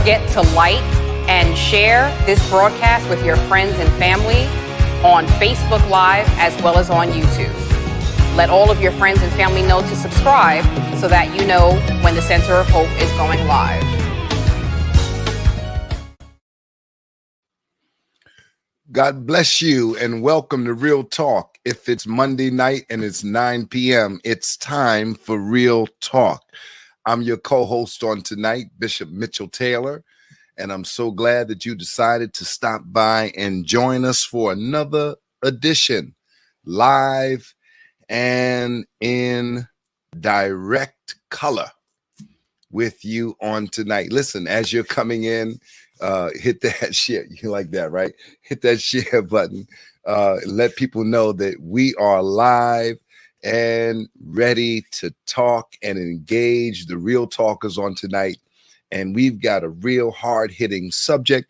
forget to like and share this broadcast with your friends and family on Facebook Live as well as on YouTube. Let all of your friends and family know to subscribe so that you know when the Center of Hope is going live. God bless you and welcome to Real Talk. If it's Monday night and it's 9 p.m., it's time for Real Talk. I'm your co-host on tonight, Bishop Mitchell Taylor, and I'm so glad that you decided to stop by and join us for another edition, live and in direct color with you on tonight. Listen, as you're coming in, hit that share. You like that, right? Hit that share button. Let people know that we are live and ready to talk and engage the real talkers on tonight. And we've got a real hard-hitting subject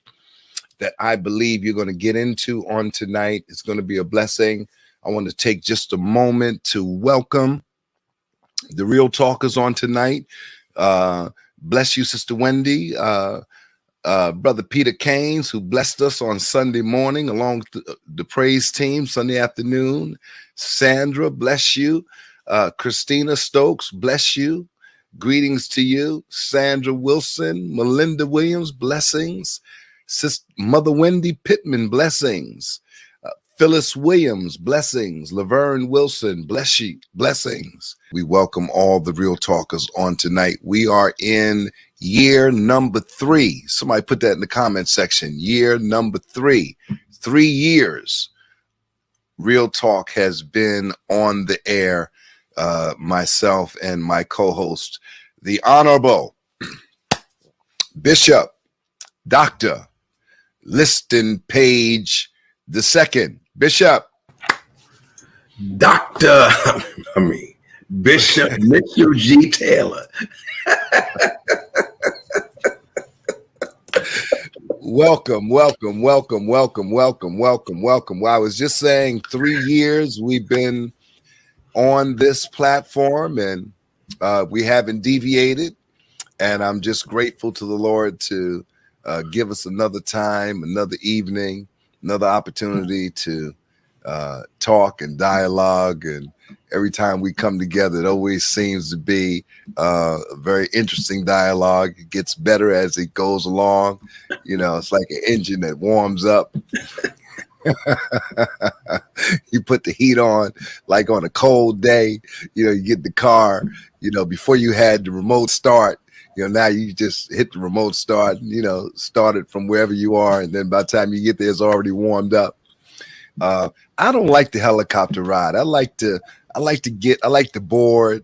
that I believe you're going to get into on tonight. It's going to be a blessing. I want to take just a moment to welcome the real talkers on tonight. Bless you, Sister Wendy. Brother Peter Keynes, who blessed us on Sunday morning along with the praise team Sunday afternoon. Sandra, bless you. Christina Stokes, bless you. Greetings to you. Sandra Wilson, Melinda Williams, blessings. Sister Mother Wendy Pittman, blessings. Phyllis Williams, blessings. Laverne Wilson, bless you, blessings. We welcome all the real talkers on tonight. We are in year number 3. Somebody put that in the comment section. Year number 3. 3 years. Real Talk has been on the air. Myself and my co-host, the Honorable Bishop Dr. Liston Page II. Bishop. Bishop Mitchell G. Taylor. Welcome. Well, I was just saying 3 years we've been on this platform and we haven't deviated. And I'm just grateful to the Lord to give us another time, another evening, another opportunity to talk and dialogue. And every time we come together, it always seems to be a very interesting dialogue. It gets better as it goes along. You know, it's like an engine that warms up. You put the heat on, like on a cold day, you know, you get the car, you know, before you had the remote start, you know, now you just hit the remote start, you know, start it from wherever you are. And then by the time you get there, it's already warmed up. I don't like the helicopter ride. I like the board.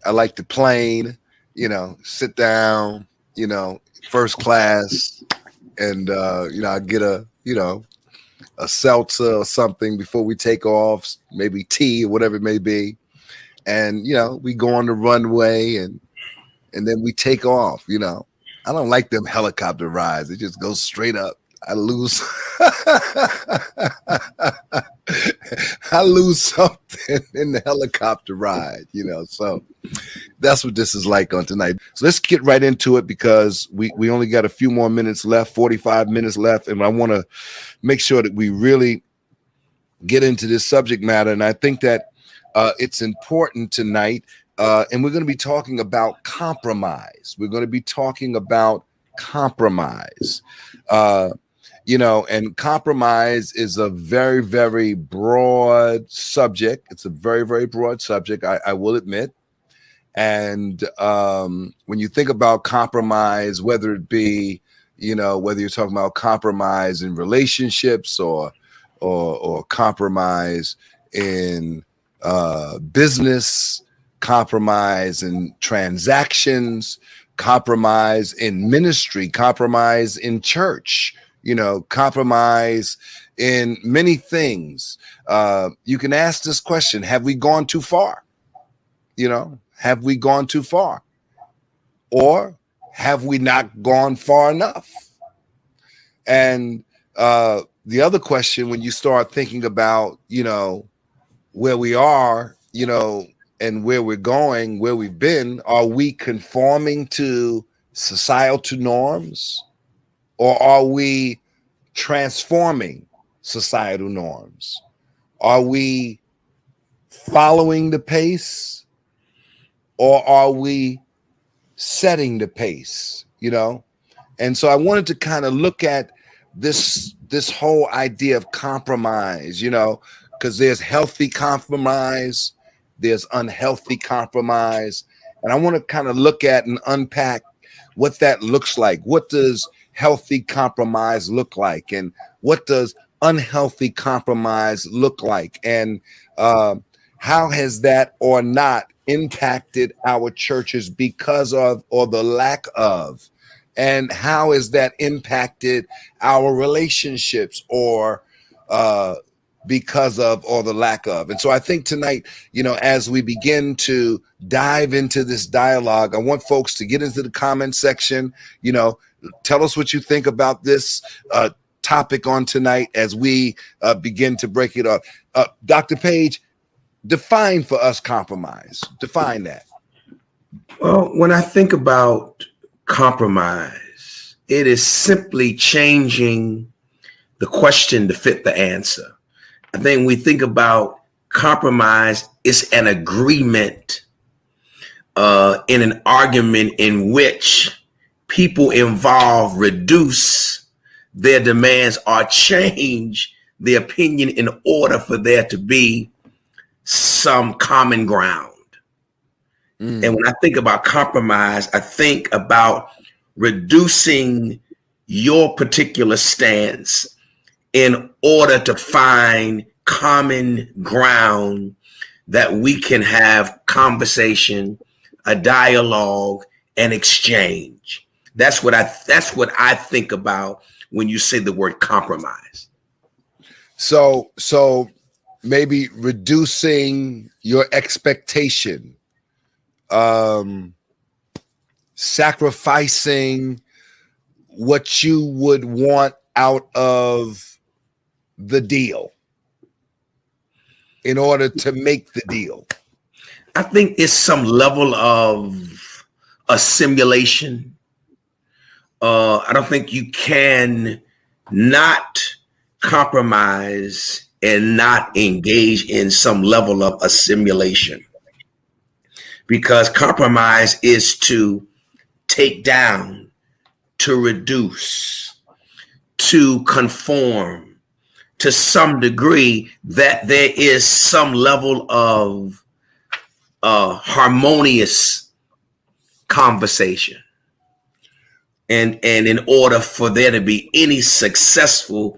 I like the plane, you know, sit down, you know, first class. And, you know, I get a seltzer or something before we take off, maybe tea or whatever it may be. And, you know, we go on the runway and then we take off, you know. I don't like them helicopter rides. It just goes straight up. I lose something in the helicopter ride, you know. So that's what this is like on tonight. So let's get right into it because we only got a few more minutes left, 45 minutes left. And I want to make sure that we really get into this subject matter. And I think that it's important tonight. And we're going to be talking about compromise. We're going to be talking about compromise. You know, and compromise is a very, very broad subject. It's a very, very broad subject, I will admit. And when you think about compromise, whether it be, you know, whether you're talking about compromise in relationships or compromise in business, compromise in transactions, compromise in ministry, compromise in church, you know, compromise in many things. You can ask this question: have we gone too far? You know, have we gone too far? Or have we not gone far enough? And the other question, when you start thinking about, you know, where we are, you know, and where we're going, where we've been, are we conforming to societal norms, or are we transforming societal norms? Are we following the pace, or are we setting the pace? And so I wanted to kind of look at this whole idea of compromise, because there's healthy compromise, there's unhealthy compromise, and I want to kind of look at and unpack what that looks like. What does healthy compromise look like, and what does unhealthy compromise look like, and how has that or not impacted our churches because of, or the lack of, and how has that impacted our relationships, or because of, or the lack of? And so I think tonight, as we begin to dive into this dialogue, I want folks to get into the comment section, tell us what you think about this topic on tonight as we begin to break it up. Dr. Page, define for us compromise. Define that. Well, when I think about compromise, it is simply changing the question to fit the answer. I think when we think about compromise, it's an agreement in an argument in which people involved reduce their demands or change their opinion in order for there to be some common ground. And when I think about compromise, I think about reducing your particular stance in order to find common ground that we can have conversation, a dialogue, and exchange. That's what I think about when you say the word compromise. So maybe reducing your expectation, sacrificing what you would want out of the deal in order to make the deal. I think it's some level of assimilation. I don't think you can not compromise and not engage in some level of assimilation, because compromise is to take down, to reduce, to conform to some degree, that there is some level of harmonious conversation. And in order for there to be any successful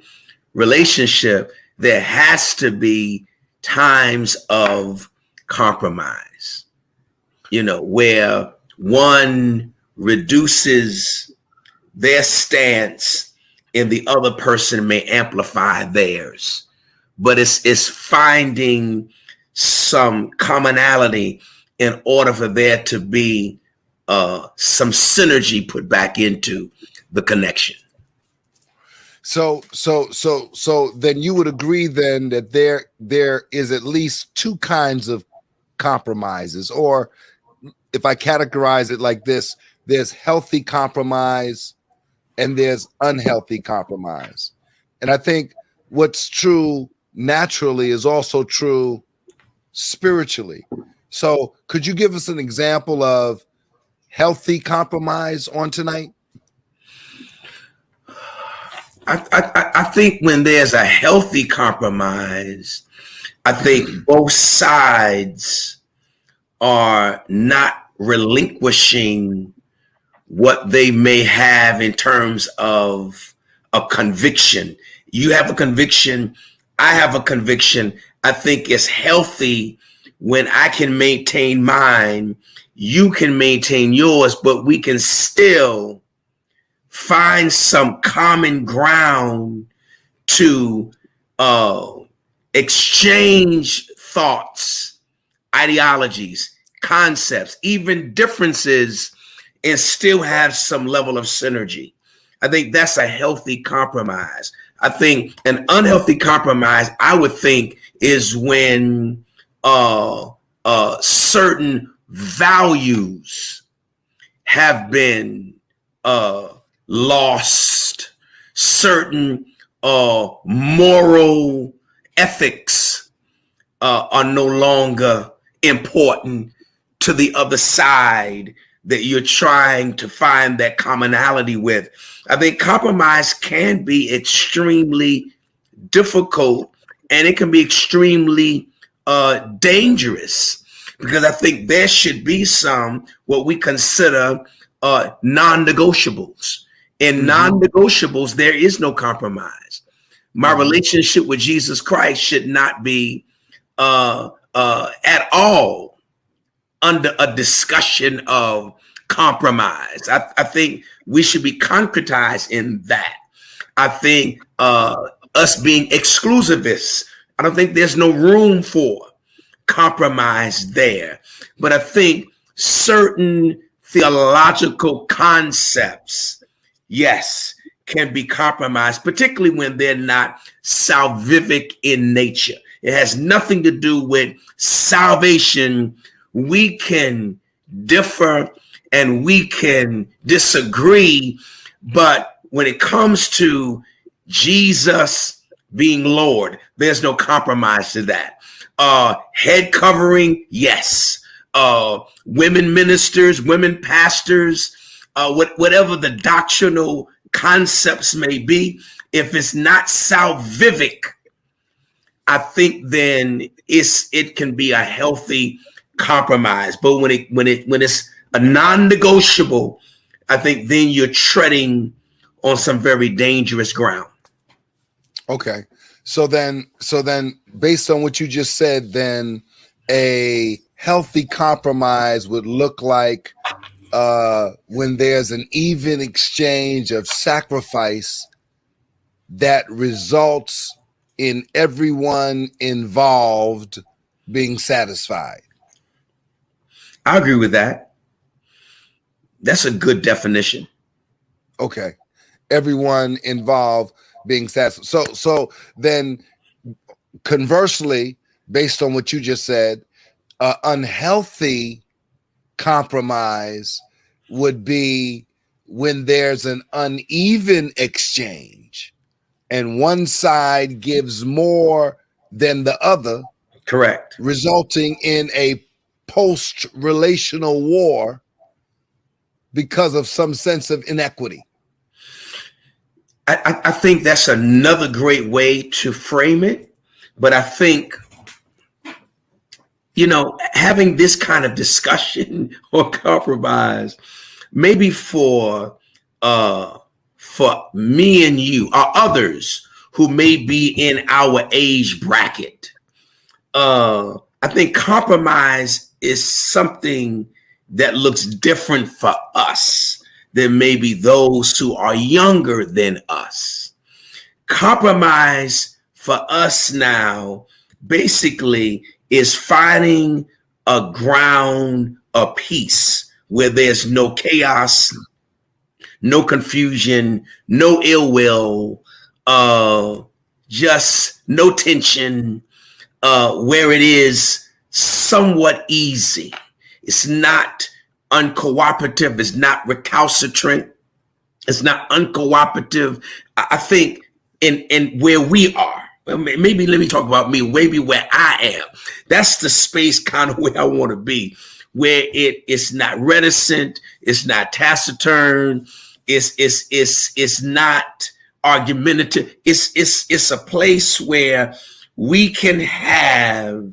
relationship, there has to be times of compromise, where one reduces their stance and the other person may amplify theirs. But it's finding some commonality in order for there to be some synergy put back into the connection. So then you would agree then that there is at least two kinds of compromises, or if I categorize it like this, there's healthy compromise and there's unhealthy compromise. And I think what's true naturally is also true spiritually. So could you give us an example of healthy compromise on tonight? I think when there's a healthy compromise, I think both sides are not relinquishing what they may have in terms of a conviction. You have a conviction, I have a conviction. I think it's healthy when I can maintain mine, you can maintain yours, but we can still find some common ground to exchange thoughts, ideologies, concepts, even differences, and still have some level of synergy. I think that's a healthy compromise. I think an unhealthy compromise, I would think, is when certain values have been lost, certain moral ethics are no longer important to the other side that you're trying to find that commonality with. I think compromise can be extremely difficult, and it can be extremely dangerous, because I think there should be some what we consider non-negotiables. In non-negotiables, there is no compromise. My relationship with Jesus Christ should not be at all under a discussion of compromise. I think we should be concretized in that. I think us being exclusivists, I don't think there's no room for compromise there. But I think certain theological concepts, yes, can be compromised, particularly when they're not salvific in nature. It has nothing to do with salvation. We can differ and we can disagree, but when it comes to Jesus being Lord, there's no compromise to that. Head covering, yes. Women ministers, women pastors, whatever the doctrinal concepts may be, if it's not salvific, I think then it can be a healthy compromise. But when it's a non-negotiable, I think then you're treading on some very dangerous ground. Okay. So then based on what you just said, then a healthy compromise would look like when there's an even exchange of sacrifice that results in everyone involved being satisfied. I agree with that. That's a good definition. Okay. Everyone involved being satisfied. So then conversely, based on what you just said, unhealthy compromise would be when there's an uneven exchange and one side gives more than the other. Correct. Resulting in a post-relational war because of some sense of inequity. I think that's another great way to frame it. But I think, having this kind of discussion or compromise, maybe for me and you or others who may be in our age bracket, I think compromise is something that looks different for us than maybe those who are younger than us. Compromise for us now basically is finding a ground of peace where there's no chaos, no confusion, no ill will, just no tension, where it is somewhat easy. It's not uncooperative. It's not recalcitrant. It's not uncooperative. I think in where we are, maybe let me talk about me, maybe where I am. That's the space kind of where I want to be, where it's not reticent. It's not taciturn. It's not argumentative. It's a place where we can have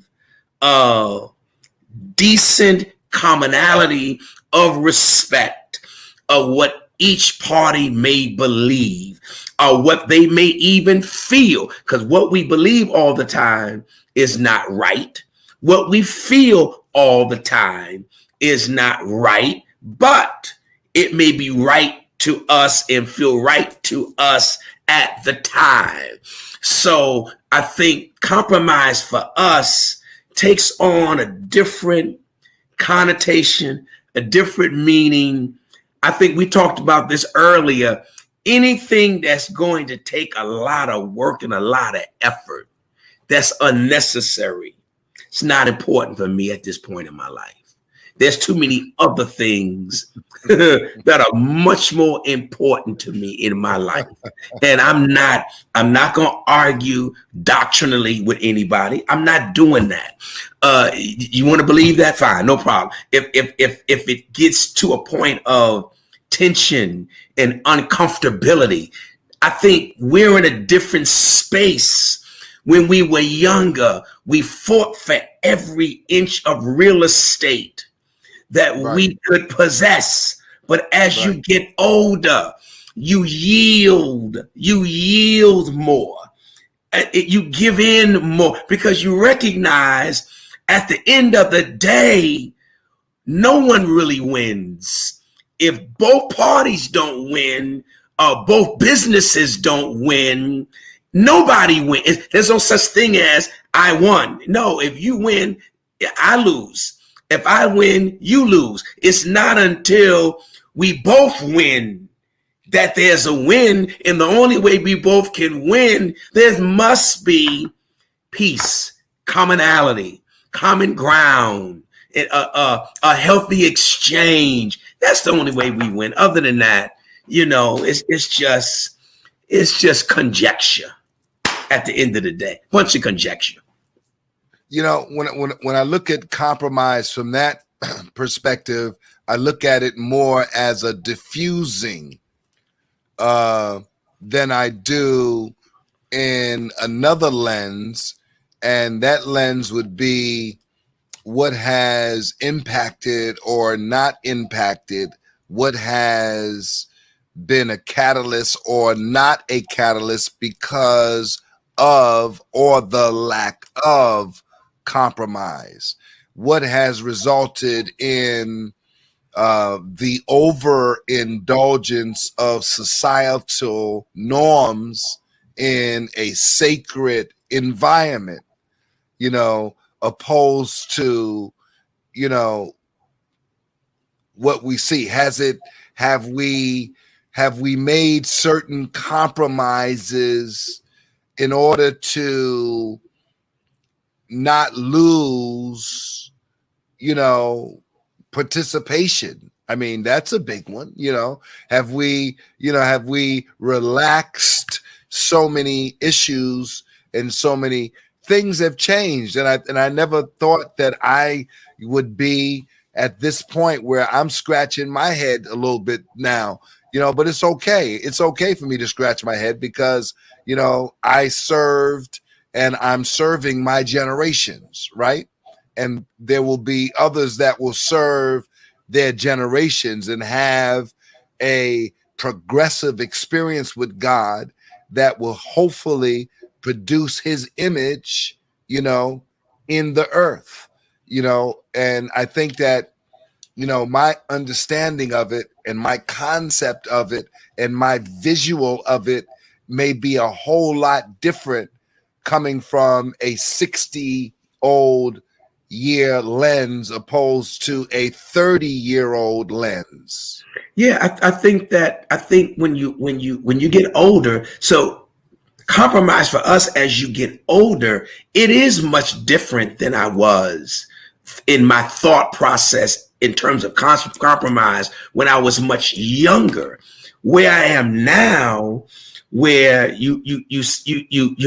decent commonality of respect of what each party may believe or what they may even feel, because what we believe all the time is not right. What we feel all the time is not right, but it may be right to us and feel right to us at the time. So I think compromise for us takes on a different connotation, a different meaning. I think we talked about this earlier. Anything that's going to take a lot of work and a lot of effort, that's unnecessary. It's not important for me at this point in my life. There's too many other things that are much more important to me in my life. And I'm not going to argue doctrinally with anybody. I'm not doing that. You want to believe that? Fine, no problem. If it gets to a point of tension and uncomfortability, I think we're in a different space. When we were younger, we fought for every inch of real estate that we could possess. But as you get older, you yield more. You give in more because you recognize at the end of the day, no one really wins. If both parties don't win, both businesses don't win, nobody wins. There's no such thing as I won. No, if you win, I lose. If I win, you lose. It's not until we both win that there's a win. And the only way we both can win, there must be peace, commonality, common ground, a healthy exchange. That's the only way we win. Other than that, it's just conjecture at the end of the day. Bunch of conjecture. When I look at compromise from that perspective, I look at it more as a diffusing than I do in another lens. And that lens would be what has impacted or not impacted, what has been a catalyst or not a catalyst because of or the lack of compromise, what has resulted in the overindulgence of societal norms in a sacred environment, opposed to, what we see. Have we made certain compromises in order to not lose, participation? I mean, that's a big one. Have we relaxed so many issues and so many things have changed? And I never thought that I would be at this point where I'm scratching my head a little bit now, but it's okay. It's okay for me to scratch my head because, I served and I'm serving my generations, right? And there will be others that will serve their generations and have a progressive experience with God that will hopefully produce his image, in the earth, and I think that, my understanding of it and my concept of it and my visual of it may be a whole lot different coming from a 60-year lens opposed to a 30-year-old lens. Yeah, I think when you get older, so compromise for us as you get older, it is much different than I was in my thought process in terms of compromise when I was much younger. Where I am now, where you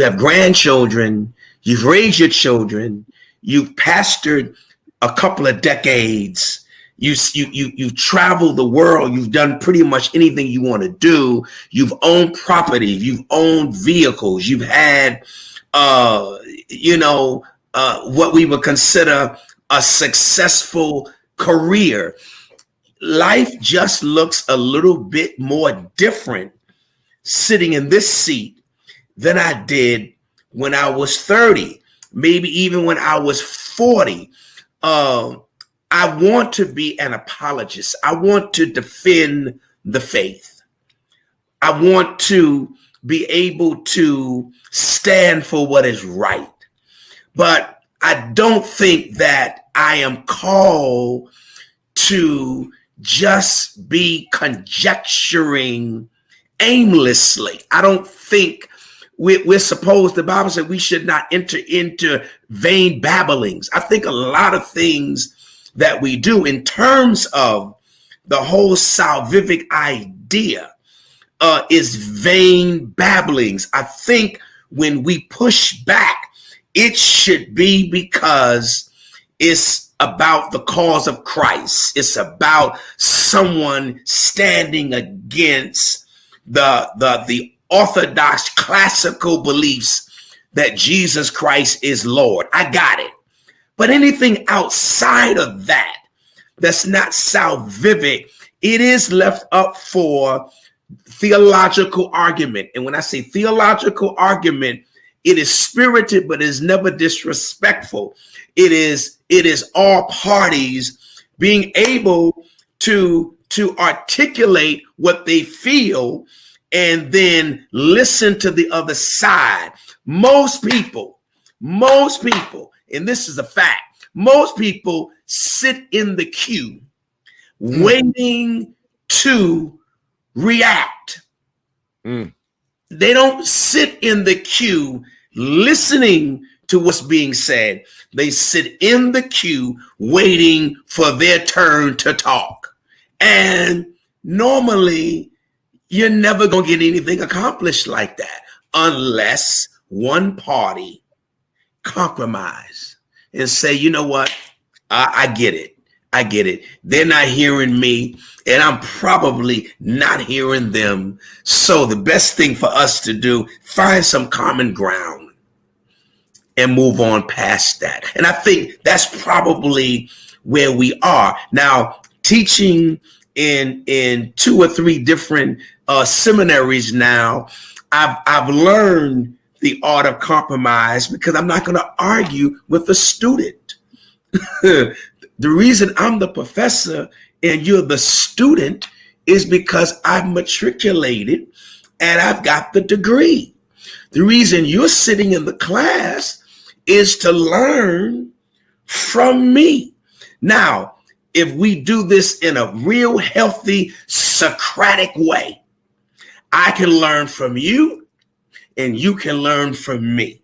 have grandchildren, you've raised your children, you've pastored a couple of decades, you've traveled the world, you've done pretty much anything you want to do, you've owned property, you've owned vehicles, you've had what we would consider a successful career. Life just looks a little bit more different sitting in this seat than I did when I was 30, maybe even when I was 40. I want to be an apologist. I want to defend the faith. I want to be able to stand for what is right. But I don't think that I am called to just be conjecturing aimlessly. I don't think we're supposed, the Bible said we should not enter into vain babblings. I think a lot of things that we do in terms of the whole salvific idea is vain babblings. I think when we push back, it should be because it's about the cause of Christ. It's about someone standing against the orthodox classical beliefs that Jesus Christ is Lord. I got it. But anything outside of that, that's not salvific, it is left up for theological argument. And when I say theological argument, it is spirited, but is never disrespectful. It is all parties being able to articulate what they feel and then listen to the other side. Most people, and this is a fact, most people sit in the queue waiting to react. They don't sit in the queue listening to what's being said. They sit in the queue waiting for their turn to talk. And normally, you're never going to get anything accomplished like that unless one party compromise and say, you know what, I get it. I get it. They're not hearing me, and I'm probably not hearing them. So the best thing for us to do, find some common ground and move on past that. And I think that's probably where we are now. Teaching in 2 or 3 different seminaries now, I've learned the art of compromise because I'm not going to argue with the student. The reason I'm the professor and you're the student is because I've matriculated and I've got the degree. The reason you're sitting in the class is to learn from me. Now, if we do this in a real healthy Socratic way, I can learn from you and you can learn from me.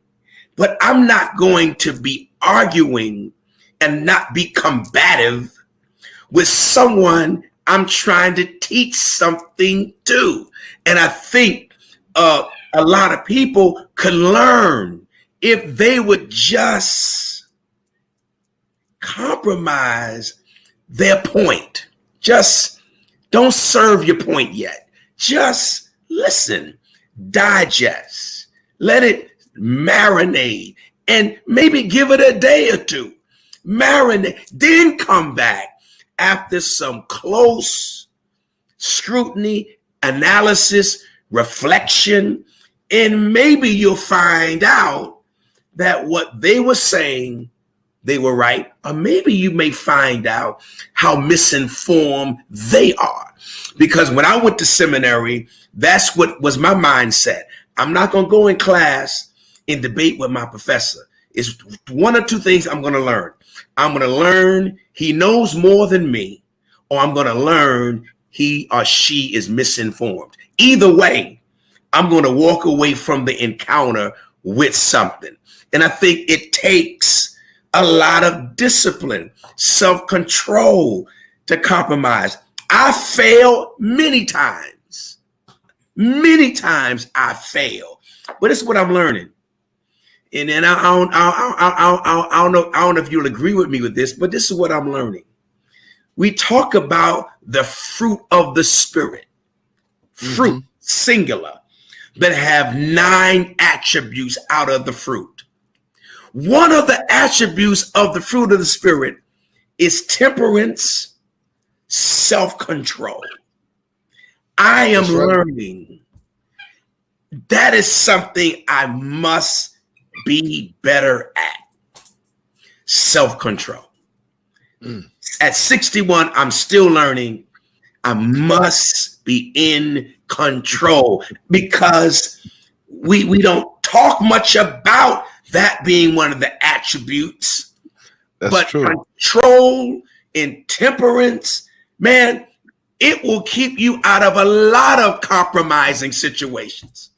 But I'm not going to be arguing and not be combative with someone I'm trying to teach something to. And I think a lot of people could learn if they would just compromise their point. Just don't serve your point yet. Just listen, digest, let it marinate, and maybe give it a day or two. Marinate, then come back after some close scrutiny, analysis, reflection, and maybe you'll find out that what they were saying, they were right, or maybe you may find out how misinformed they are. Because when I went to seminary, that's what was my mindset. I'm not going to go in class and debate with my professor. It's 1 or 2 things I'm going to learn. I'm going to learn he knows more than me, or I'm going to learn he or she is misinformed. Either way, I'm going to walk away from the encounter with something. And I think it takes a lot of discipline, self-control to compromise. I failed many times. Many times I fail, but it's what I'm learning. And then I don't know if you'll agree with me with this, but this is what I'm learning. We talk about the fruit of the Spirit, fruit, singular, that have 9 attributes out of the fruit. One of the attributes of the fruit of the Spirit is temperance, self-control. I am learning that is something I must be better at. Self-control. At 61, I'm still learning. I must be in control because we don't talk much about that being one of the attributes. But true. Control and temperance, man, it will keep you out of a lot of compromising situations.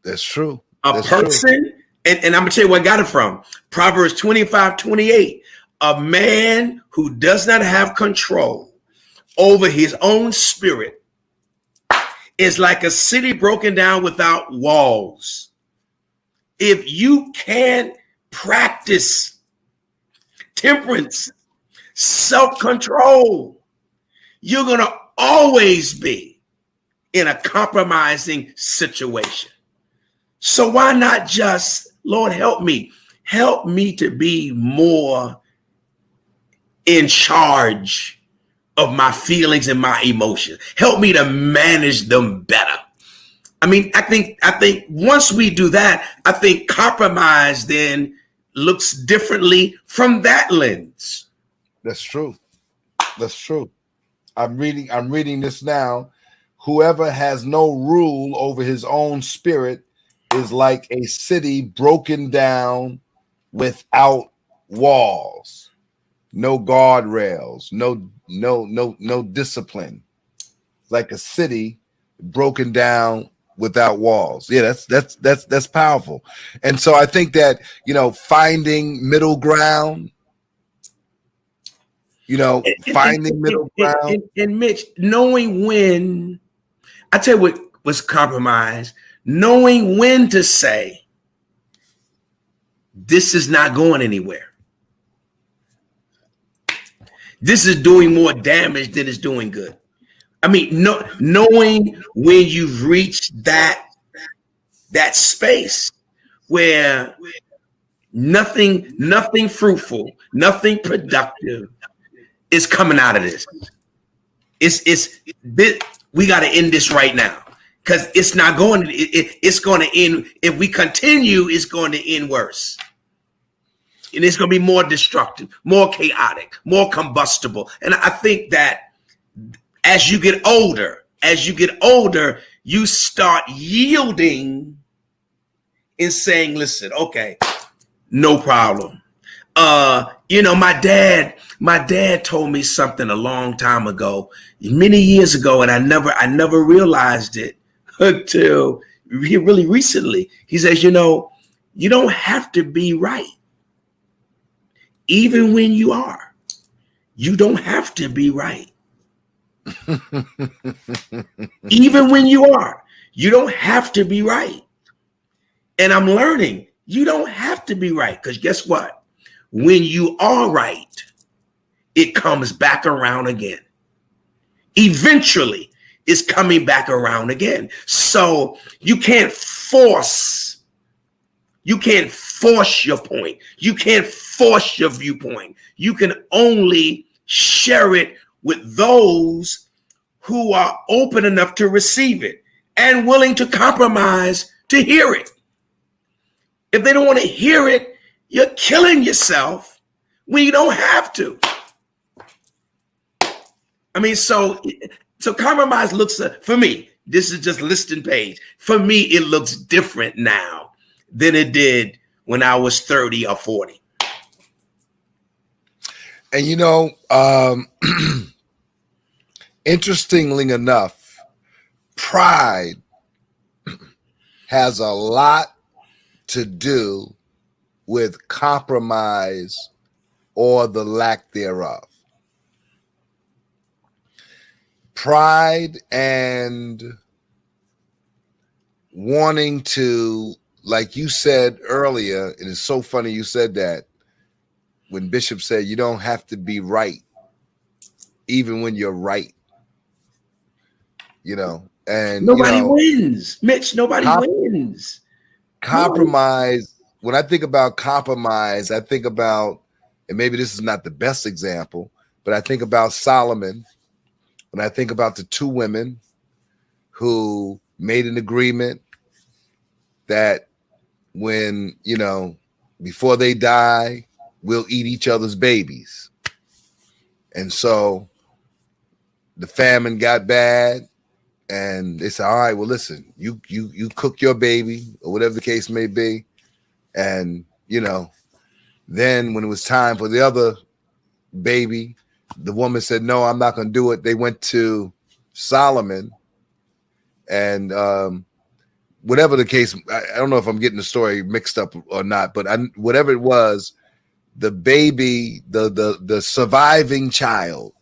That's true. A person, and I'm going to tell you where I got it from. Proverbs 25:28. A man who does not have control over his own spirit is like a city broken down without walls. If you can't practice temperance, self-control, you're going to always be in a compromising situation. So why not just, Lord, help me to be more in charge of my feelings and my emotions. Help me to manage them better. I mean, I think once we do that, I think compromise then looks differently from that lens. That's true. That's true. I'm reading this now. Whoever has no rule over his own spirit is like a city broken down without walls, no guardrails, no discipline. Like a city broken down without walls. Yeah, that's powerful. And so I think that, finding middle ground, finding middle ground. And Mitch, knowing when, I tell you what was compromise, knowing when to say, this is not going anywhere. This is doing more damage than it's doing good. I mean, knowing when you've reached that space where nothing fruitful, nothing productive is coming out of this. We got to end this right now because it's not going. It's going to end. If we continue, it's going to end worse. And it's going to be more destructive, more chaotic, more combustible. And I think that as you get older, you start yielding and saying, listen, okay, no problem. My dad told me something a long time ago, many years ago, and I never realized it until really recently. He says, you don't have to be right. Even when you are, you don't have to be right. Even when you are, you don't have to be right. And I'm learning, you don't have to be right. Because guess what? When you are right, it comes back around again. Eventually, it's coming back around again. So you can't force your point. You can't force your viewpoint. You can only share it with those who are open enough to receive it and willing to compromise to hear it. If they don't want to hear it, you're killing yourself when you don't have to. I mean, so compromise looks, for me, this is just listing page. For me, it looks different now than it did when I was 30 or 40. And interestingly enough, pride has a lot to do with compromise or the lack thereof. Pride and wanting to, like you said earlier, and it's so funny you said that, when Bishop said you don't have to be right, even when you're right. And nobody wins, Mitch. Nobody wins. Compromise. When I think about compromise, I think about, and maybe this is not the best example, but I think about Solomon. When I think about the two women who made an agreement that when, before they die, we'll eat each other's babies. And so the famine got bad and they said, all right, well, listen, you cook your baby or whatever the case may be. And, then when it was time for the other baby, the woman said, no, I'm not going to do it. They went to Solomon and, whatever the case, I don't know if I'm getting the story mixed up or not, but whatever it was, the baby, the surviving child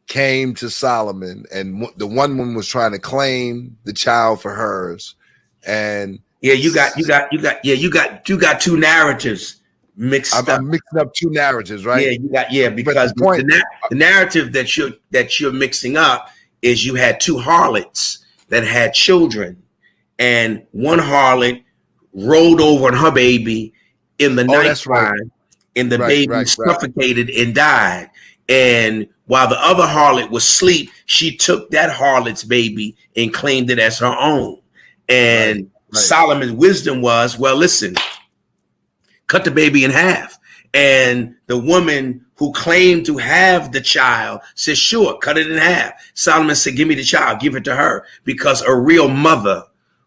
came to Solomon, and the one woman was trying to claim the child for hers. And you got two narratives mixed up. I'm mixing up two narratives, right? Because the narrative that you're mixing up is you had two harlots that had children, and one harlot rolled over on her baby in the nighttime, and the baby suffocated and died. And while the other harlot was asleep, she took that harlot's baby and claimed it as her own. And Solomon's wisdom was, well, listen, cut the baby in half. And the woman who claimed to have the child said, sure, cut it in half. Solomon said, give me the child, give it to her, because a real mother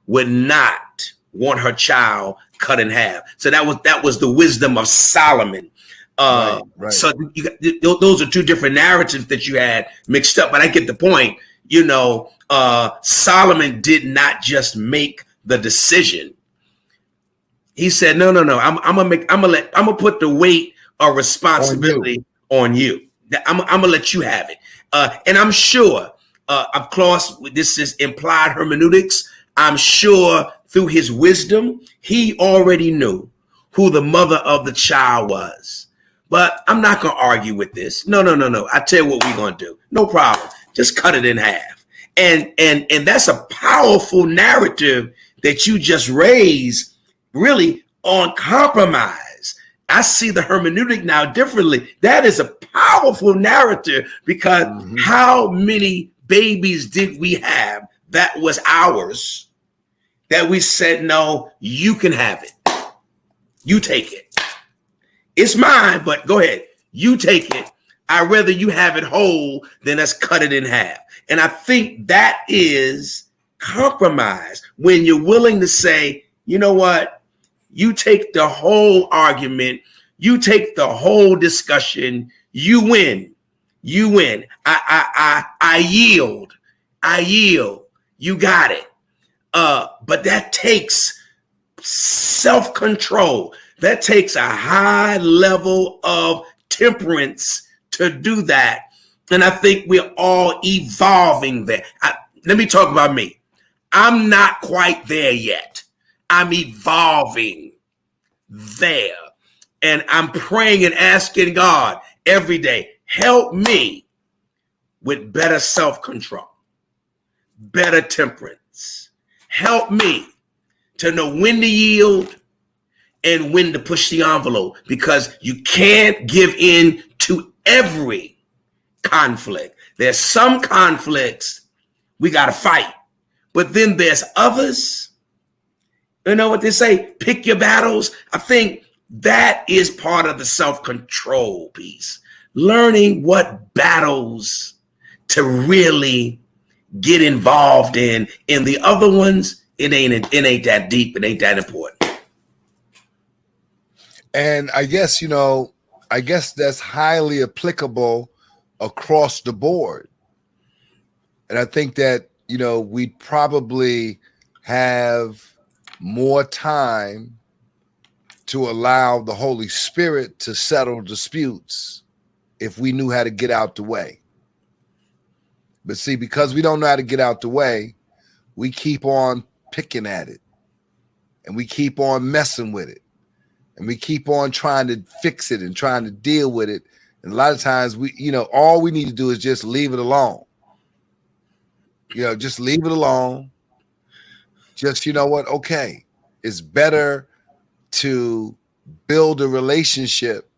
would not want her child cut in half. So that was the wisdom of Solomon. So those are two different narratives that you had mixed up, but I get the point. Solomon did not just make the decision. He said, no, I'm gonna put the weight of responsibility on you. I'm gonna let you have it. And I'm sure, of course, this is implied hermeneutics. I'm sure through his wisdom, he already knew who the mother of the child was. But I'm not going to argue with this. No. I tell you what we're going to do. No problem. Just cut it in half. And that's a powerful narrative that you just raised, really, on compromise. I see the hermeneutic now differently. That is a powerful narrative, because how many babies did we have that was ours that we said, no, you can have it. You take it. It's mine, but go ahead. You take it. I'd rather you have it whole than us cut it in half. And I think that is compromise, when you're willing to say, you know what? You take the whole argument. You take the whole discussion. You win. You win. I yield. I yield. You got it. But that takes self-control. That takes a high level of temperance to do that. And I think we're all evolving there. Let me talk about me. I'm not quite there yet. I'm evolving there. And I'm praying and asking God every day, help me with better self-control, better temperance. Help me to know when to yield and when to push the envelope, because you can't give in to every conflict. There's some conflicts we got to fight, but then there's others. You know what they say? Pick your battles. I think that is part of the self-control piece. Learning what battles to really get involved in. And the other ones, it ain't that deep. It ain't that important. And I guess that's highly applicable across the board. And I think that, we probably have more time to allow the Holy Spirit to settle disputes if we knew how to get out the way. But see, because we don't know how to get out the way, we keep on picking at it, and we keep on messing with it. And we keep on trying to fix it and trying to deal with it. And a lot of times all we need to do is just leave it alone. Just leave it alone. Just, okay, it's better to build a relationship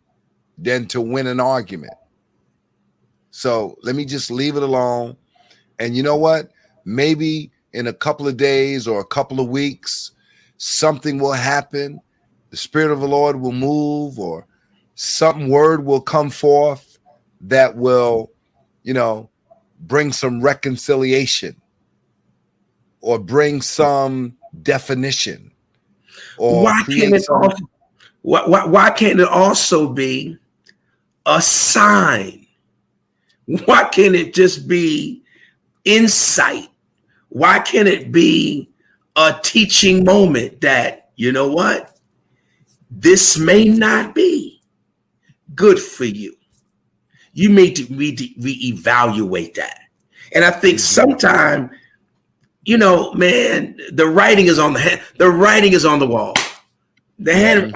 than to win an argument. So let me just leave it alone. And you know what? Maybe in a couple of days or a couple of weeks, something will happen. The Spirit of the Lord will move, or some word will come forth that will, bring some reconciliation or bring some definition. Or why can't it also be a sign? Why can't it just be insight? Why can't it be a teaching moment that, you know what? this may not be good for you. You may reevaluate that. And I think sometimes, you know, man, the writing is on the hand, the writing is on the wall. The hand,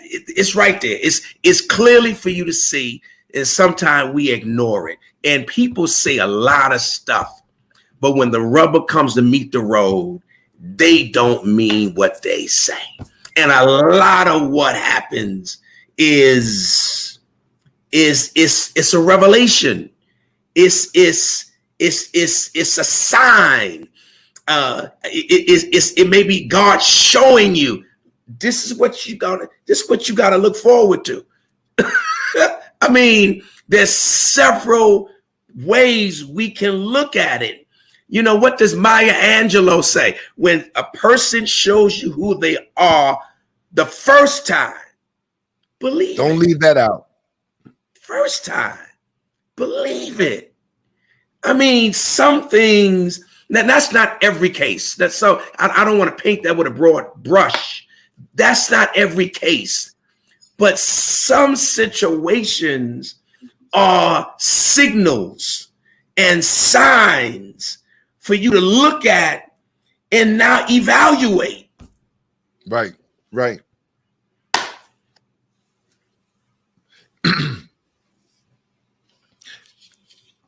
it's right there. It's clearly for you to see, and sometimes we ignore it. And people say a lot of stuff, but when the rubber comes to meet the road, they don't mean what they say. And a lot of what happens is a revelation. It's a sign. It may be God showing you this is what you gotta look forward to. I mean, there's several ways we can look at it. You know, what does Maya Angelou say? When a person shows you who they are the first time, believe Don't it. leave that out. First time, believe it. I mean, some things, that's not every case. That's so, I don't want to paint that with a broad brush. That's not every case. But some situations are signals and signs for you to look at and now evaluate. Right, right.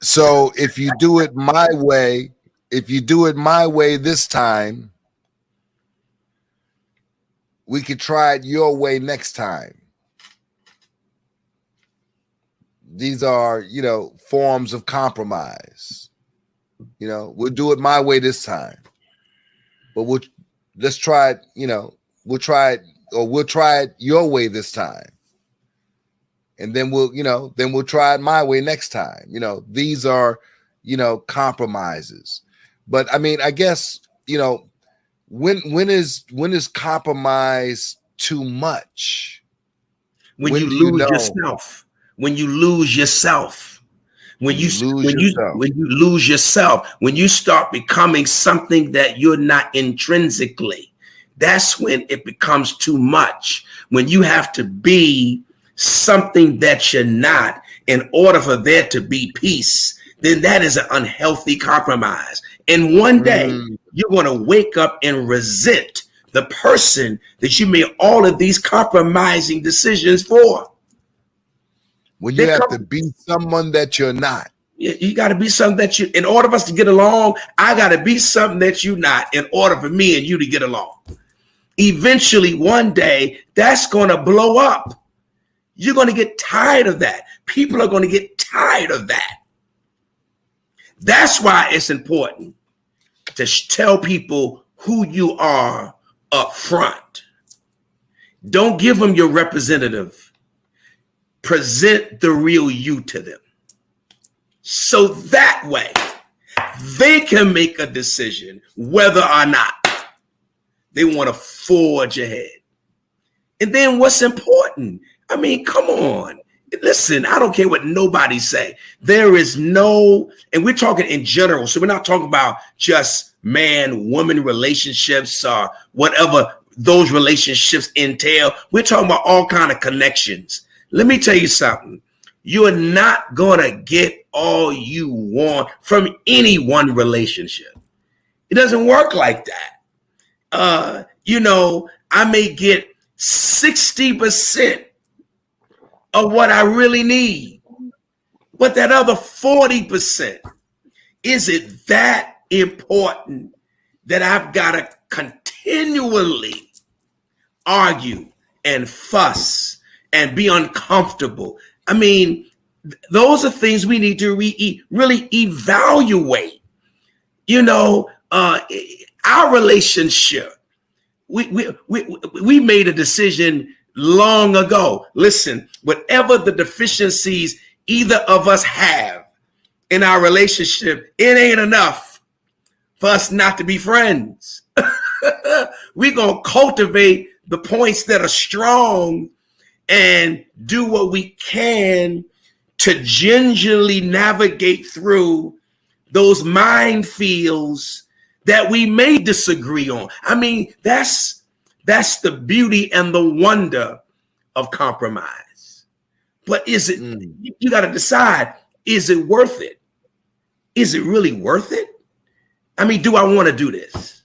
So if you do it my way, this time, we could try it your way next time. These are, you know, forms of compromise. You know, we'll do it my way this time, but let's try it, you know, we'll try it your way this time. And then we'll try it my way next time. You know, these are, you know, compromises. But I mean, I guess, you know, when is compromise too much? When you lose yourself. When you lose yourself. When you lose yourself, when you start becoming something that you're not intrinsically, that's when it becomes too much. When you have to be something that you're not in order for there to be peace, then that is an unhealthy compromise. And one day you're going to wake up and resent the person that you made all of these compromising decisions for. When you have to be someone that you're not. You got to be something that you, in order for us to get along, I got to be something that you're not in order for me and you to get along. Eventually, one day, that's going to blow up. You're going to get tired of that. People are going to get tired of that. That's why it's important to tell people who you are up front. Don't give them your representative. Present the real you to them. So that way, they can make a decision whether or not they want to forge ahead. And then what's important? I mean, come on. Listen, I don't care what nobody say. There is no, and we're talking in general. So we're not talking about just man-woman relationships or whatever those relationships entail. We're talking about all kind of connections. Let me tell you something. You are not going to get all you want from any one relationship. It doesn't work like that. You know, I may get 60% of what I really need, but that other 40%, is it that important that I've got to continually argue and fuss and be uncomfortable? I mean, those are things we need to really evaluate. You know, our relationship, we made a decision long ago. Listen, whatever the deficiencies either of us have in our relationship, it ain't enough for us not to be friends. We're going to cultivate the points that are strong and do what we can to gingerly navigate through those minefields that we may disagree on. I mean, that's the beauty and the wonder of compromise. But is it, you got to decide, is it worth it? Is it really worth it? I mean, do I want to do this?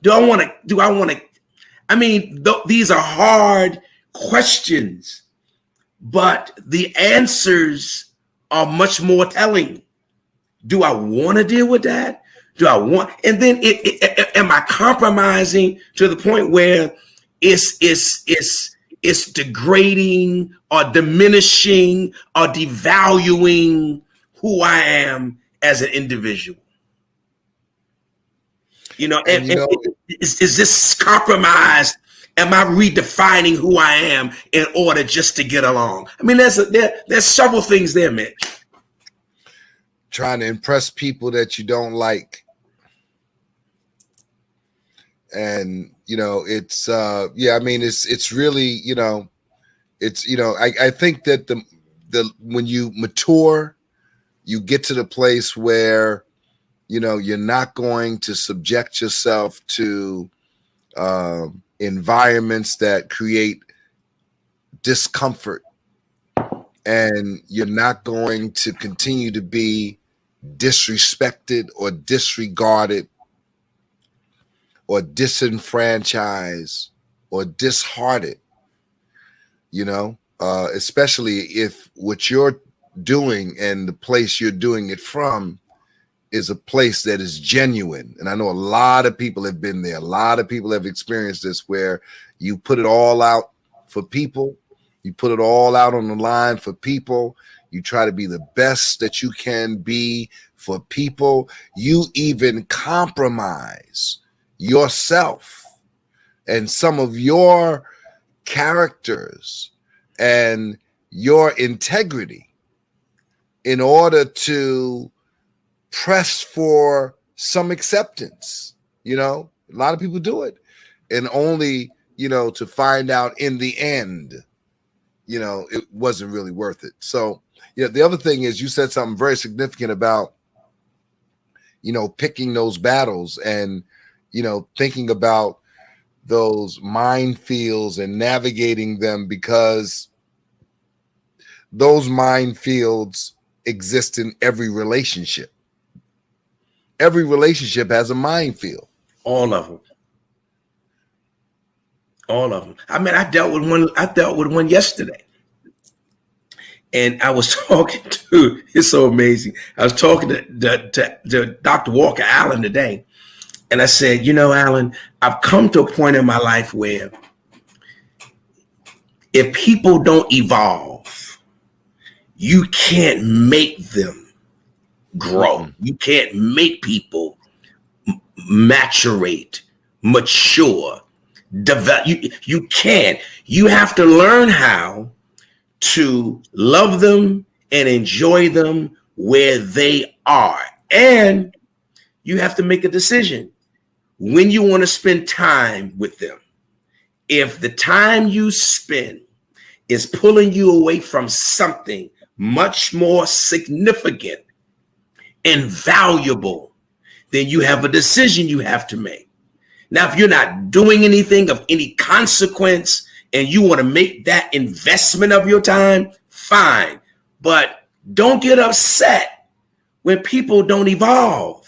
I mean, these are hard questions, but the answers are much more telling. Do I want to deal with that? And then am I compromising to the point where it's degrading or diminishing or devaluing who I am as an individual? Is this compromise? Am I redefining who I am in order just to get along? I mean, there's several things there, Mitch. Trying to impress people that you don't like. And, it's, I mean, it's really, I think that when you mature, you get to the place where, you're not going to subject yourself to environments that create discomfort, and you're not going to continue to be disrespected or disregarded or disenfranchised or disheartened, especially if what you're doing and the place you're doing it from is a place that is genuine. And I know a lot of people have been there. A lot of people have experienced this, where you put it all out for people. You put it all out on the line for people. You try to be the best that you can be for people. You even compromise yourself and some of your characters and your integrity in order to press for some acceptance. A lot of people do it, and only, to find out in the end, it wasn't really worth it. So, the other thing is, you said something very significant about, picking those battles and, thinking about those minefields and navigating them, because those minefields exist in every relationship. Every relationship has a minefield. All of them. I mean, I dealt with one yesterday. And I was talking to, it's so amazing. I was talking to Dr. Walker Allen today. And I said, Allen, I've come to a point in my life where if people don't evolve, you can't make them grow. You can't make people maturate, mature, develop. You can't. You have to learn how to love them and enjoy them where they are. And you have to make a decision when you want to spend time with them. If the time you spend is pulling you away from something much more significant and valuable, then you have a decision you have to make. Now, if you're not doing anything of any consequence and you want to make that investment of your time, fine. But don't get upset when people don't evolve.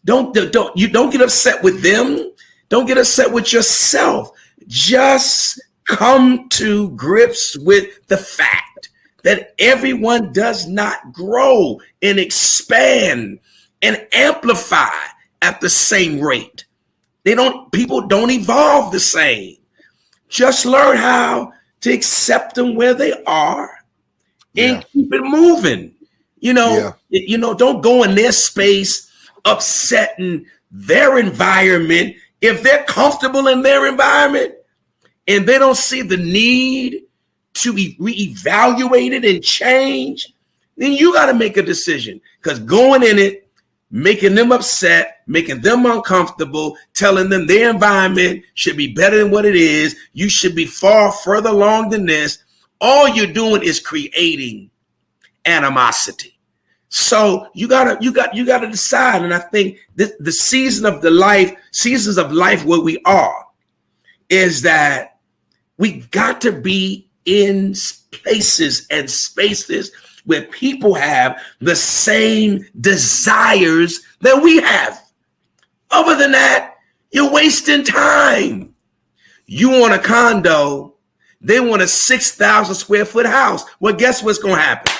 Don't get upset with them. Don't get upset with yourself. Just come to grips with the fact that everyone does not grow and expand and amplify at the same rate. People don't evolve the same. Just learn how to accept them where they are and keep it moving. Don't go in their space, upsetting their environment. If they're comfortable in their environment and they don't see the need to reevaluate it and change, then you got to make a decision, because going in it, making them upset, making them uncomfortable, telling them their environment should be better than what it is, you should be far further along than this, all you're doing is creating animosity. So you gotta decide. And I think the seasons of life where we are is that we got to be in places and spaces where people have the same desires that we have. Other than that, you're wasting time. You want a condo, they want a 6,000 square foot house. Well, guess what's going to happen?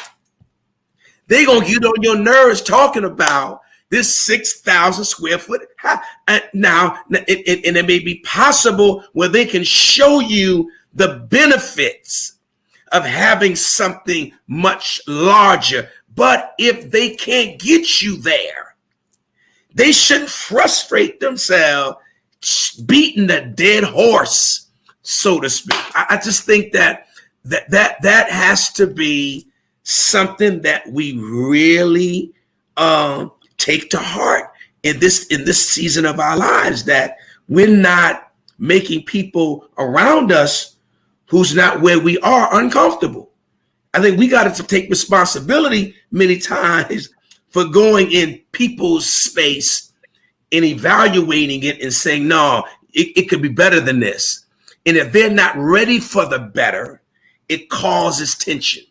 They're going to get on your nerves talking about this 6,000 square foot house. Now, it may be possible where they can show you the benefits of having something much larger. But if they can't get you there, they shouldn't frustrate themselves beating a dead horse, so to speak. I just think that has to be something that we really take to heart in this season of our lives, that we're not making people around us who's not where we are uncomfortable. I think we got to take responsibility many times for going in people's space and evaluating it and saying, no, it could be better than this. And if they're not ready for the better, it causes tension.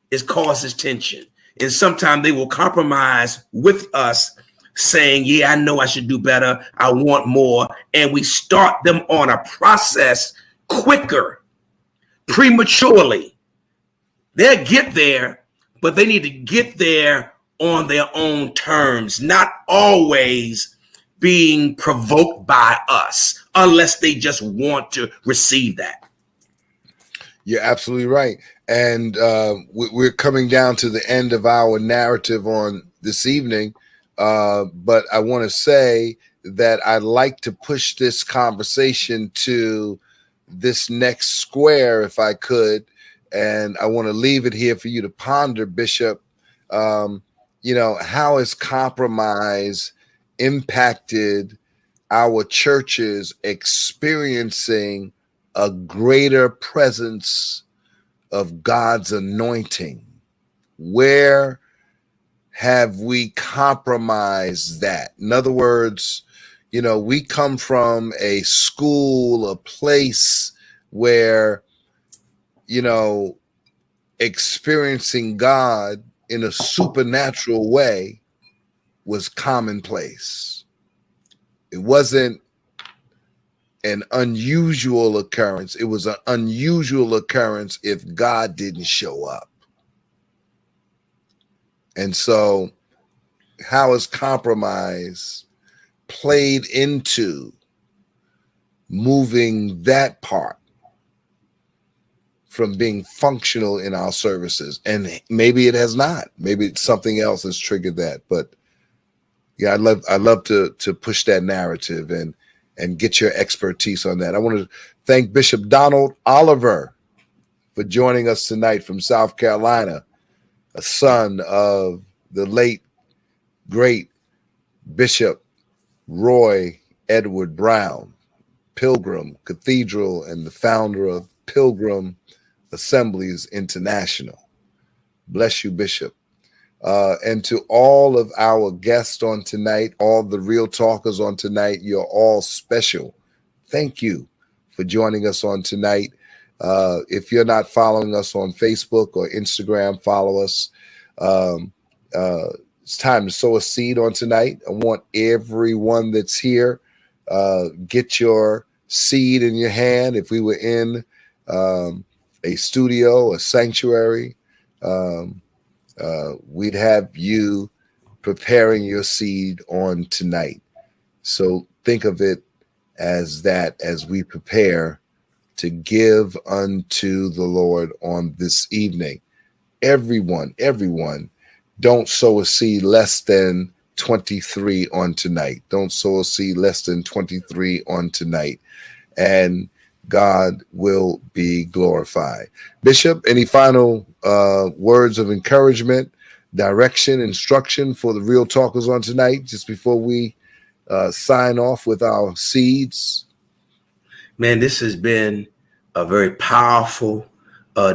It causes tension. And sometimes they will compromise with us saying, yeah, I know I should do better. I want more. And we start them on a process quicker, prematurely. They'll get there, but they need to get there on their own terms, not always being provoked by us, unless they just want to receive that. You're absolutely right. And we're coming down to the end of our narrative on this evening. But I want to say that I'd like to push this conversation to this next square, if I could. And I want to leave it here for you to ponder, Bishop. How has compromise impacted our churches experiencing a greater presence of God's anointing? Where have we compromised that? In other words, we come from a school, a place where, experiencing God in a supernatural way was commonplace. It wasn't an unusual occurrence. It was an unusual occurrence if God didn't show up. And so how has compromise played into moving that part from being functional in our services? And maybe it has not. Maybe it's something else that's triggered that. But yeah, I'd love to push that narrative and get your expertise on that. I want to thank Bishop Donald Oliver for joining us tonight from South Carolina, a son of the late, great Bishop Roy Edward Brown, Pilgrim Cathedral, and the founder of Pilgrim Assemblies International. Bless you, Bishop. And to all of our guests on tonight, all the real talkers on tonight, you're all special. Thank you for joining us on tonight. If you're not following us on Facebook or Instagram, follow us. It's time to sow a seed on tonight. I want everyone that's here, get your seed in your hand. If we were in a studio, a sanctuary, we'd have you preparing your seed on tonight. So think of it as that as we prepare to give unto the Lord on this evening. Everyone, don't sow a seed less than 23 on tonight. Don't sow a seed less than 23 on tonight. And God will be glorified. Bishop, any final words of encouragement, direction, instruction for the real talkers on tonight, just before we sign off with our seeds? Man, this has been a very powerful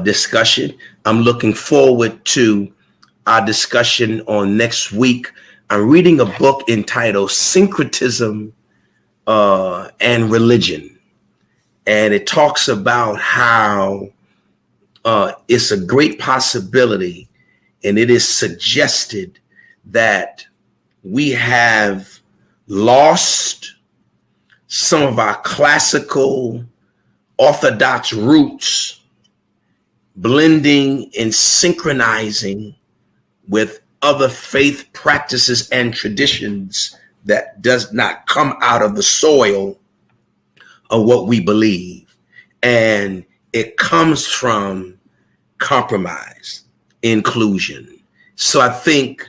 discussion. I'm looking forward to our discussion on next week. I'm reading a book entitled Syncretism and Religion. And it talks about how it's a great possibility, and it is suggested that we have lost some of our classical orthodox roots, blending and synchronizing with other faith practices and traditions that does not come out of the soil of what we believe. And it comes from compromise, inclusion. So I think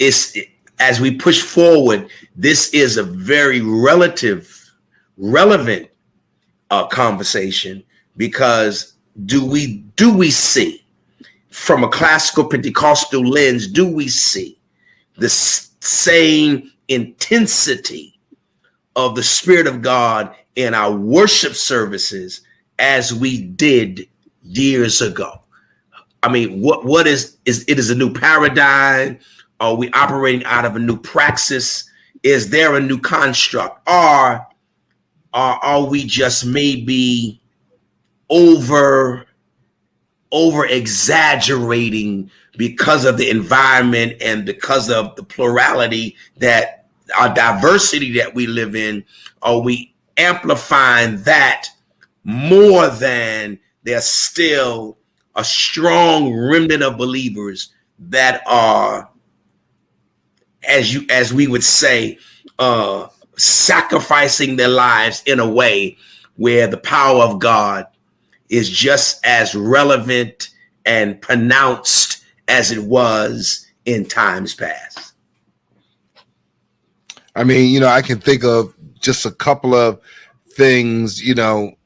as we push forward, this is a very relevant conversation, because do we see from a classical Pentecostal lens, do we see the same intensity of the Spirit of God in our worship services as we did years ago? I mean, what is it is a new paradigm? Are we operating out of a new praxis? Is there a new construct? Or are we just maybe over exaggerating because of the environment and because of the plurality, that our diversity that we live in? Are we amplifying that more than there's still a strong remnant of believers that are, as we would say, sacrificing their lives in a way where the power of God is just as relevant and pronounced as it was in times past? I mean, I can think of just a couple of things,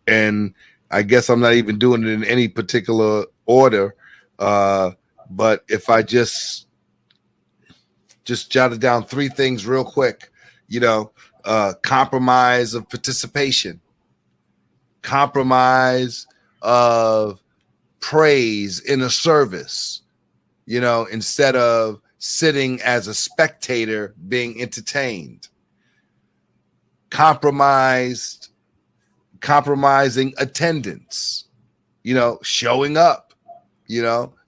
and I guess I'm not even doing it in any particular order. But if I just jotted down three things real quick, compromise of participation, compromise of praise in a service, instead of sitting as a spectator being entertained, compromising attendance, showing up,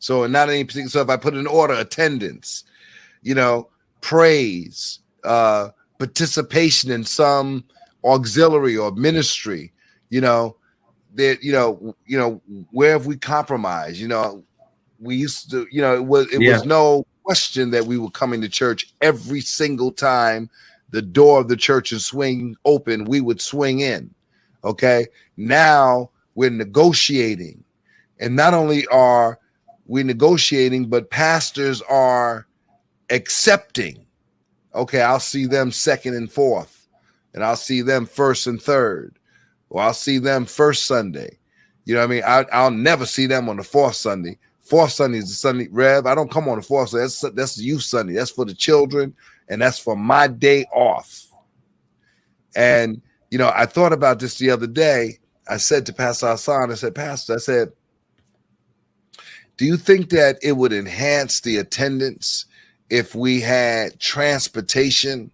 so not any particular. So if I put in order, attendance, praise, participation in some auxiliary or ministry, that, where have we compromised? We used to, it was no question that we were coming to church every single time the door of the church is swing open, we would swing in. Okay. Now we're negotiating, and not only are we negotiating, but pastors are accepting. Okay, I'll see them second and fourth, and I'll see them first and third, or I'll see them first Sunday. You know what I mean? I'll never see them on the fourth Sunday. Fourth Sunday is the Sunday, Rev. I don't come on the fourth Sunday. That's the youth Sunday. That's for the children, and that's for my day off. And, I thought about this the other day. I said to Pastor Hassan, Pastor, do you think that it would enhance the attendance if we had transportation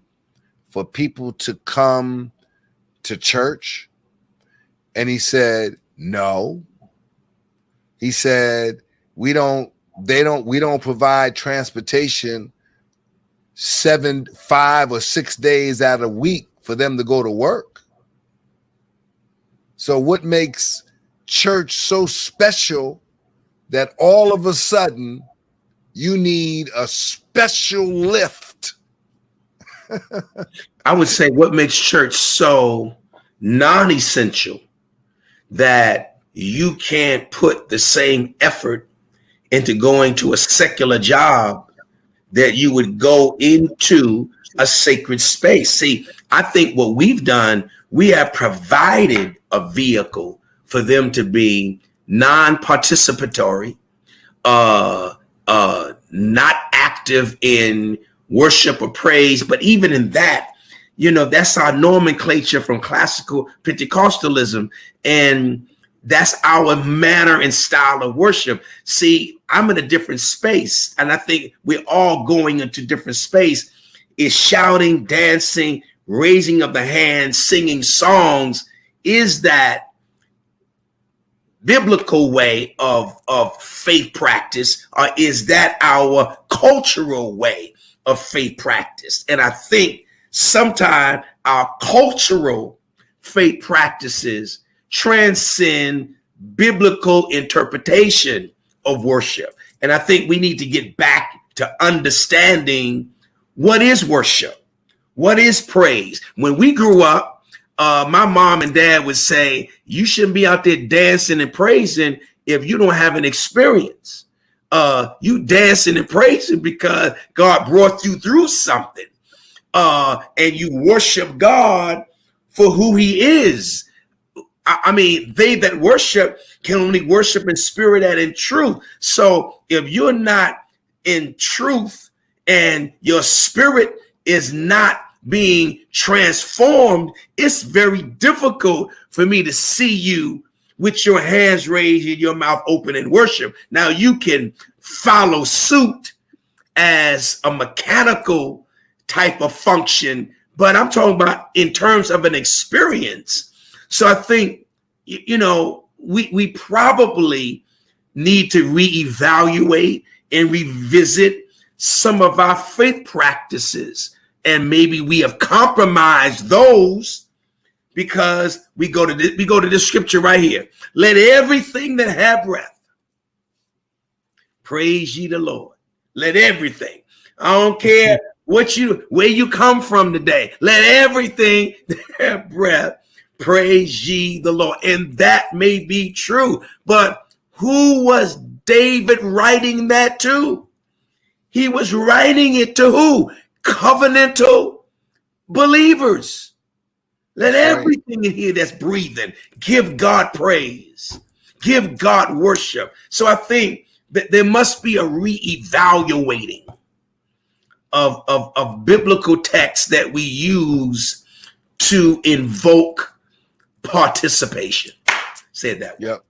for people to come to church? And he said, no. He said, we don't provide transportation 5 or 6 days out of the week for them to go to work. So what makes church so special that all of a sudden you need a special lift? I would say what makes church so non-essential that you can't put the same effort into going to a secular job that you would go into a sacred space. See, I think what we've done, we have provided a vehicle for them to be non-participatory, not active in worship or praise. But even in that, that's our nomenclature from classical Pentecostalism. And that's our manner and style of worship. See, I'm in a different space, and I think we're all going into different space. Is shouting, dancing, raising of the hands, singing songs, is that biblical way of faith practice, or is that our cultural way of faith practice? And I think sometimes our cultural faith practices transcend biblical interpretation of worship. And I think we need to get back to understanding what is worship, what is praise. When we grew up, my mom and dad would say, you shouldn't be out there dancing and praising if you don't have an experience. You dancing and praising because God brought you through something. And you worship God for who he is. I mean, they that worship can only worship in spirit and in truth. So if you're not in truth and your spirit is not being transformed, it's very difficult for me to see you with your hands raised and your mouth open in worship. Now you can follow suit as a mechanical type of function, but I'm talking about in terms of an experience. So I think, you know, we probably need to reevaluate and revisit some of our faith practices. And maybe we have compromised those because we go to this scripture right here. Let everything that have breath praise ye the Lord. Let everything. I don't care where you come from today. Let everything that have breath praise ye the Lord. And that may be true. But who was David writing that to? He was writing it to who? Covenantal believers. Let everything in here that's breathing give God praise, give God worship. So I think that there must be a reevaluating of biblical texts that we use to invoke participation. Said that. Yep.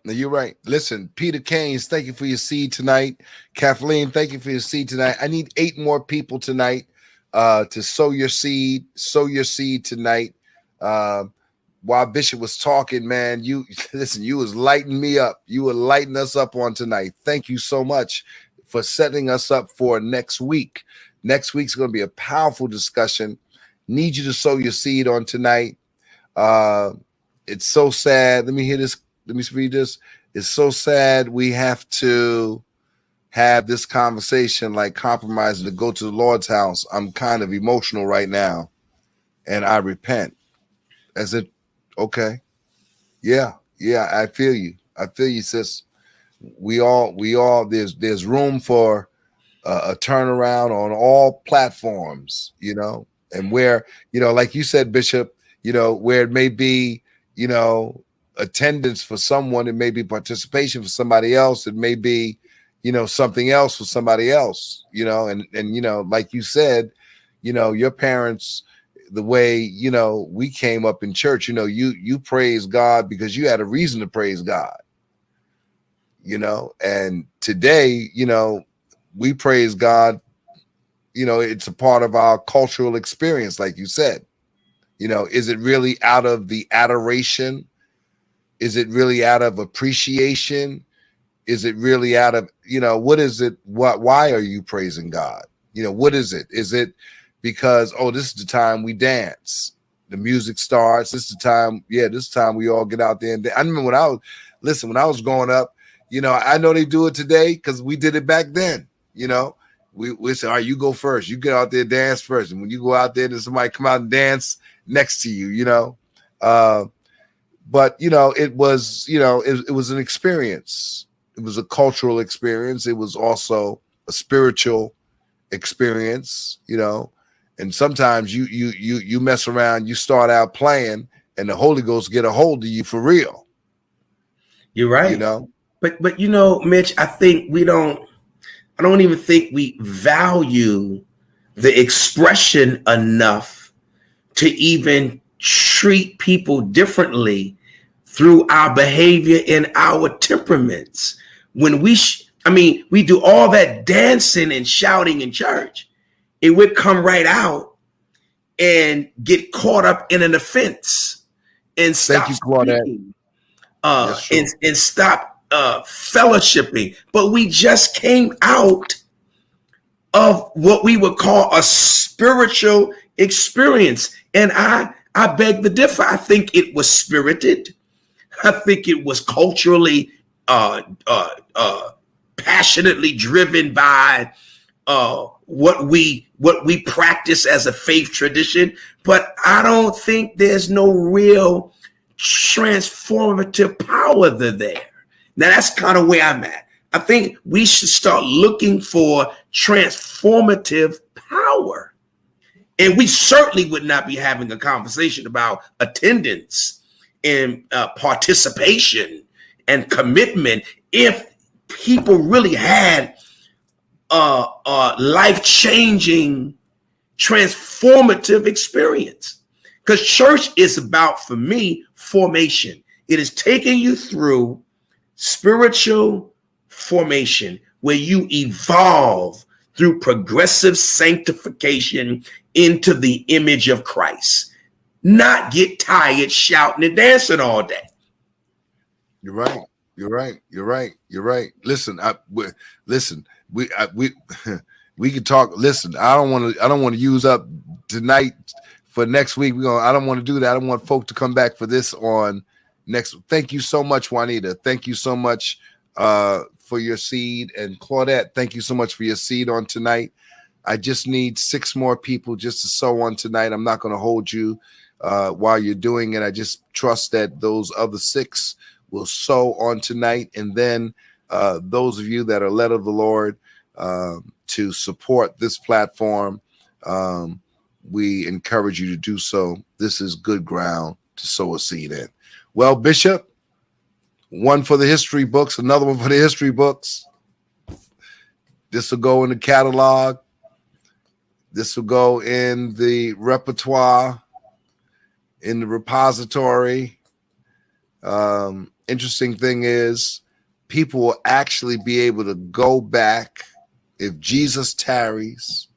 Now you're right. Listen, Peter Keynes, thank you for your seed tonight. Kathleen, thank you for your seed tonight. I need 8 more people tonight to sow your seed. Sow your seed tonight. While Bishop was talking, man, you was lighting me up. You were lighting us up on tonight. Thank you so much for setting us up for next week. Next week's going to be a powerful discussion. Need you to sow your seed on tonight. It's so sad. Let me hear this. Let me read this. It's so sad we have to have this conversation, like compromising to go to the Lord's house. I'm kind of emotional right now, and I repent. As it, okay. Yeah, I feel you. I feel you, sis. We all, there's room for a turnaround on all platforms, you know, and where, you know, like you said, Bishop, you know, where it may be, you know, attendance for someone, it may be participation for somebody else, it may be, you know, something else for somebody else, you know, and you know, like you said, you know, your parents, the way, you know, we came up in church, you know, you praise God because you had a reason to praise God, you know, and today, you know, we praise God, you know, it's a part of our cultural experience, like you said. You know, is it really out of the adoration? Is it really out of appreciation? Is it really out of, you know, what is it? Why are you praising God? You know, what is it? Is it because, oh, this is the time we dance, the music starts, this is the time, this time we all get out there and dance. I remember when I was growing up, you know, I know they do it today because we did it back then, you know. We say, all right, you go first. You get out there, dance first. And when you go out there, then somebody come out and dance next to you, you know. But, you know, it was, you know, it was an experience. It was a cultural experience. It was also a spiritual experience, you know. And sometimes you mess around, you start out playing, and the Holy Ghost get a hold of you for real. You're right. You know. But you know, Mitch, I think I don't even think we value the expression enough to even treat people differently through our behavior and our temperaments. When we do all that dancing and shouting in church, it would come right out and get caught up in an offense and stop speaking. and stop fellowshipping. But we just came out of what we would call a spiritual experience. And I beg to differ. I think it was spirited. I think it was culturally passionately driven by what we practice as a faith tradition. But I don't think there's no real transformative power there. Now that's kind of where I'm at. I think we should start looking for transformative power. And we certainly would not be having a conversation about attendance and participation and commitment if people really had life-changing, transformative experience. Because church is about, for me, formation. It is taking you through spiritual formation where you evolve through progressive sanctification into the image of Christ. Not get tired shouting and dancing all day. You're right. You're right. You're right. You're right. Listen, we can talk. Listen, I don't want to use up tonight for next week. I don't want to do that. I don't want folk to come back for this on next. Thank you so much, Juanita. Thank you so much for your seed, and Claudette, thank you so much for your seed on tonight. I just need 6 more people just to sow on tonight. I'm not going to hold you while you're doing it. I just trust that those other 6 will sow on tonight. And then those of you that are led of the Lord to support this platform, we encourage you to do so. This is good ground to sow a seed in. Well, Bishop, one for the history books, another one for the history books. This will go in the catalog. This will go in the repertoire, in the repository. Interesting thing is, people will actually be able to go back if Jesus tarries.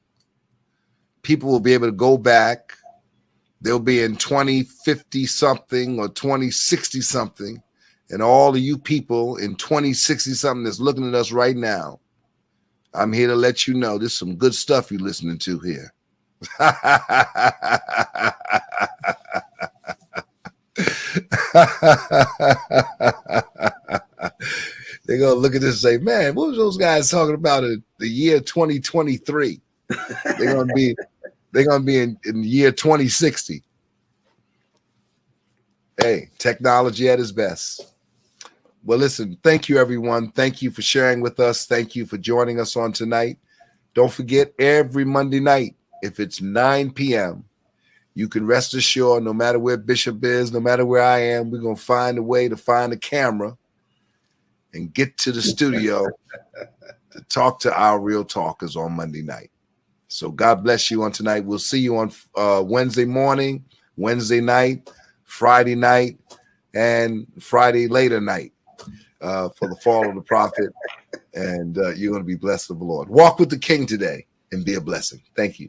People will be able to go back. They'll be in 2050 something or 2060 something. And all of you people in 2060 something that's looking at us right now, I'm here to let you know there's some good stuff you're listening to here. They're going to look at this and say, man, what was those guys talking about in the year 2023? They're going to be in the year 2060. Hey, technology at its best. Well, listen, thank you, everyone. Thank you for sharing with us. Thank you for joining us on tonight. Don't forget, every Monday night, if it's 9 p.m., you can rest assured, no matter where Bishop is, no matter where I am, we're going to find a way to find a camera and get to the studio to talk to our real talkers on Monday night. So God bless you on tonight. We'll see you on Wednesday morning, Wednesday night, Friday night, and Friday later night for the fall of the prophet. And you're going to be blessed of the Lord. Walk with the King today and be a blessing. Thank you.